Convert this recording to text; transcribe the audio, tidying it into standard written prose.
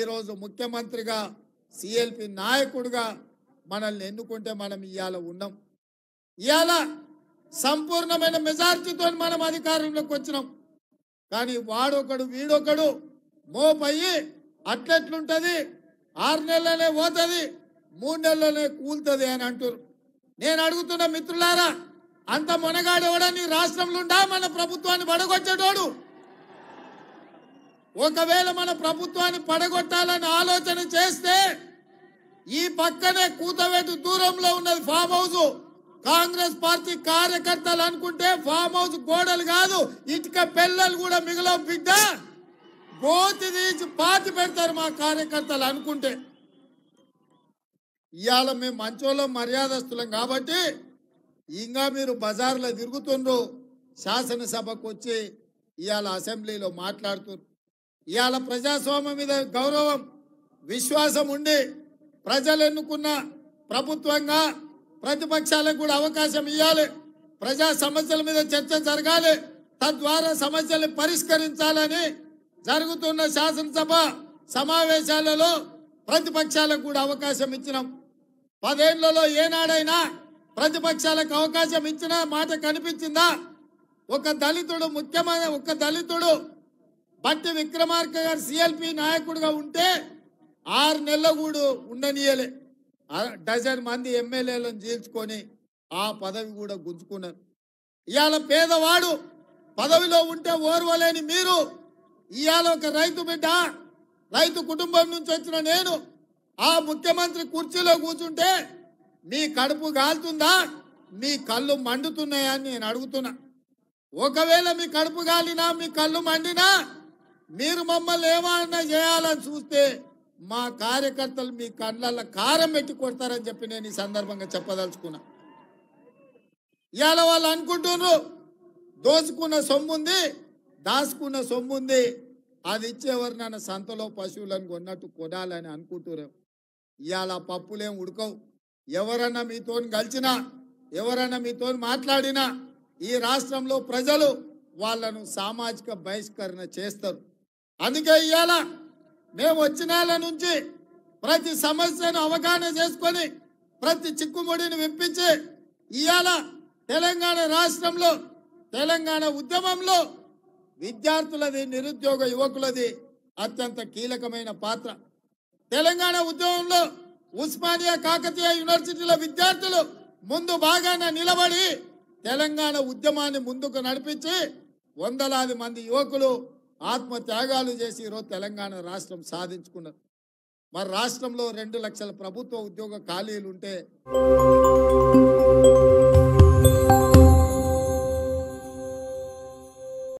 ఈరోజు ముఖ్యమంత్రిగా సిఎల్పి నాయకుడిగా మనల్ని ఎన్నుకుంటే మనం ఇవాళ ఉన్నాం. ఇవాళ సంపూర్ణమైన మెజార్టీతో మనం అధికారంలోకి వచ్చినాం. కానీ వాడొకడు వీడొకడు మోపయ్యి అట్లెట్లుంటది, 6 నెలలనే పోతుంది, 3 నెలలనే కూలుతుంది అని అంటారు. నేను అడుగుతున్న మిత్రులారా, అంత మొనగాడెవడని రాష్ట్రంలో ఉండా మన ప్రభుత్వాన్ని పడగొచ్చేటోడు? ఒకవేళ మన ప్రభుత్వాన్ని పడగొట్టాలని ఆలోచన చేస్తే ఈ పక్కనే కూతవేటు దూరంలో ఉన్నది ఫామ్ హౌస్. కాంగ్రెస్ పార్టీ కార్యకర్తలు అనుకుంటే ఫామ్ హౌస్ గోడలు కాదు, ఇటుక పిల్లలు కూడా మిగలవు బిడ్డ. గోతి తీసి పాతి పెడతారు మా కార్యకర్తలు అనుకుంటే. ఇవాళ మేము మంచోళ్ళం, మర్యాదస్తులం కాబట్టి ఇంకా మీరు బజార్లో తిరుగుతుండ్రు, శాసనసభకు వచ్చి ఇవాళ అసెంబ్లీలో మాట్లాడుతున్నారు. ఇవాళ ప్రజాస్వామ్యం మీద గౌరవం, విశ్వాసం ఉండి ప్రజలు ఎన్నుకున్న ప్రభుత్వంగా ప్రతిపక్షాలకు కూడా అవకాశం ఇవ్వాలి. ప్రజా సమస్యల మీద చర్చ జరగాలి, తద్వారా సమస్యలు పరిష్కరించాలని జరుగుతున్న శాసనసభ సమావేశాలలో ప్రతిపక్షాలకు కూడా అవకాశం ఇచ్చినాం. 10 ఏళ్లలో ఏనాడైనా ప్రతిపక్షాలకు అవకాశం ఇచ్చిన మాట కనిపించిందా? ఒక దళితుడు బట్టి విక్రమార్క గారు సిఎల్పి నాయకుడిగా ఉంటే 6 నెలలు కూడా ఉండనీయలే. 12 మంది ఎమ్మెల్యేలను జీల్చుకొని ఆ పదవి కూడా గుంజుకున్నారు. ఇవాళ పేదవాడు పదవిలో ఉంటే ఓర్వలేని మీరు ఇవాళ ఒక రైతు బిడ్డ, రైతు కుటుంబం నుంచి వచ్చిన నేను ఆ ముఖ్యమంత్రి కుర్చీలో కూర్చుంటే మీ కడుపు కాలుతుందా, మీ కళ్ళు మండుతున్నాయా అని నేను అడుగుతున్నా. ఒకవేళ మీ కడుపు కాలినా, మీ కళ్ళు మండినా మీరు మమ్మల్ని ఏమన్నా చేయాలని చూస్తే మా కార్యకర్తలు మీ కళ్ళల్లో కారం పెట్టి కొడతారని చెప్పి నేను ఈ సందర్భంగా చెప్పదలుచుకున్నా. ఇవాళ వాళ్ళు అనుకుంటున్నారు దోచుకున్న సొమ్ముంది, దాచుకున్న సొమ్ముంది, అది ఇచ్చేవారు నన్ను సంతలో పశువులను కొన్నట్టు కొనాలని అనుకుంటున్నారు. ఇవాళ పప్పులేం ఉడకవు. ఎవరన్నా మీతో కలిసినా, ఎవరన్నా మీతో మాట్లాడినా ఈ రాష్ట్రంలో ప్రజలు వాళ్ళను సామాజిక బహిష్కరణ చేస్తారు. అందుకే ఇవాళ మేము వచ్చిన నుంచి ప్రతి సమస్యను అవగాహన చేసుకొని ప్రతి చిక్కుముడిని విప్పించి ఇవాళ తెలంగాణ రాష్ట్రంలో తెలంగాణ ఉద్యమంలో విద్యార్థులది, నిరుద్యోగ యువకులది అత్యంత కీలకమైన పాత్ర. తెలంగాణ ఉద్యమంలో ఉస్మానియా, కాకతీయ యూనివర్సిటీల విద్యార్థులు ముందు బాగానే నిలబడి తెలంగాణ ఉద్యమాన్ని ముందుకు నడిపించి వందలాది మంది యువకులు ఆత్మత్యాగాలు చేసి ఈరోజు తెలంగాణ రాష్ట్రం సాధించుకున్నారు. మరి రాష్ట్రంలో 2 లక్షల ప్రభుత్వ ఉద్యోగ ఖాళీలు ఉంటే